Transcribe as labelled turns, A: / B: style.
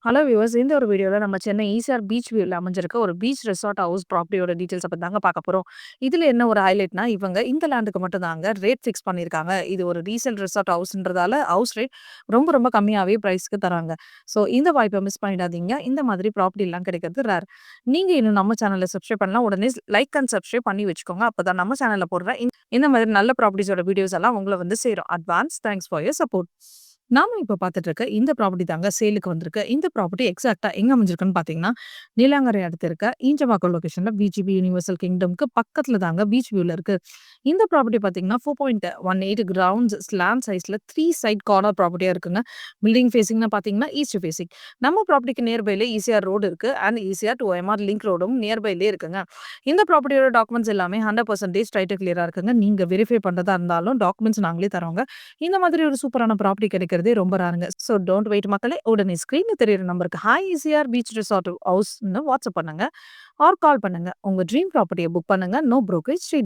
A: Hello viewers, இந்த ஒரு வீடியோல நம்ம சென்னை ஈசிஆர் பீச் வியூல அமைஞ்சிருக்க ஒரு பீச் ரெசார்ட் ஹவுஸ் ப்ராப்பர்ட்டியோட டீட்டெயில்ஸ பத்தி தாங்க பார்க்க போறோம். இதுல என்ன ஒரு ஹைலைட்னா, இவங்க இந்த லேண்டுக்கு மட்டும் தாங்க ரேட் ஃபிக்ஸ் பண்ணியிருக்காங்க. இது ஒரு ரீசேல் ரெசார்ட் ஹவுஸ்ன்றதால ஹவுஸ் ரேட் ரொம்ப கம்மியாவே பிரைஸ்க்கு தராங்க. ஸோ இந்த வாய்ப்பை மிஸ் பண்ணிடாதீங்க. இந்த மாதிரி ப்ராப்பர்ட்டிலாம் கிடைக்கிறது ரேர். நீங்க இன்னும் நம்ம சேனலை சப்ஸ்கிரைப் பண்ணலாம். உடனே லைக் அண்ட் சப்ஸ்கிரைப் பண்ணி வச்சுக்கோங்க. அப்பதான் நம்ம சேனல்ல போடுற இந்த மாதிரி நல்ல ப்ராப்பர்ட்டிஸோட வீடியோஸ் எல்லாம் உங்களை வந்து சேரும். Advance thanks for your support. நாம இப்ப பார்த்துட்டு இருக்க இந்த ப்ராப்பர்ட்டி தாங்க சேலுக்கு வந்திருக்கு. இந்த ப்ராப்பர்ட்டி எக்ஸாக்ட்டா எங்க அமைஞ்சிருக்குன்னு பார்த்தீங்கன்னா, நீலாங்கரை அடுத்து இருக்க ஈஞ்சம்பாக்கம் லொகேஷன்ல பிஜிபி யுனிவர்சல் கிங்டம்க்கு பக்கத்துல தாங்க பீச் வியூல இருக்கு. இந்த ப்ராப்பர்ட்டி பார்த்தீங்கன்னா 4.18 கிரவுண்ட்ஸ் லேண்ட் சைஸ்ல 3 சைட் கார்னர் ப்ராப்பர்ட்டியா இருக்குங்க. பில்டிங் ஃபேசிங்னா பார்த்தீங்கன்னா ஈஸ்ட் ஃபேசிங். நம்ம ப்ராப்பர்ட்டிக்கு நியர்பைலே ஈசிஆர் ரோடு இருக்கு and ECR to MR link ரோடும் நியர்பைலே இருக்குங்க. இந்த ப்ராப்பர்ட்டியோட டாக்குமெண்ட்ஸ் எல்லாமே 100% ரைட் கிளியரா இருக்குங்க. நீங்க வெரிஃபை பண்றதா இருந்தாலும் டாக்குமெண்ட்ஸ் நாங்களே தரோங்க. இந்த மாதிரி ஒரு சூப்பரான ப்ராப்பர்ட்டி கிடைக்கிறதே ரொம்ப ரேருங்க. ஸோ டோன்ட் வெயிட் மக்களே. உடனே ஸ்க்ரீன்ல தெரியிற நம்பருக்கு ஹாய் ஈசிஆர் பீச் ரிசார்ட் ஹவுஸ்ன்னு வாட்ஸ்அப் பண்ணுங்க ஆர் கால் பண்ணுங்க. உங்க ட்ரீம் ப்ராப்பர்ட்டிய புக் பண்ணுங்க. No brokerage.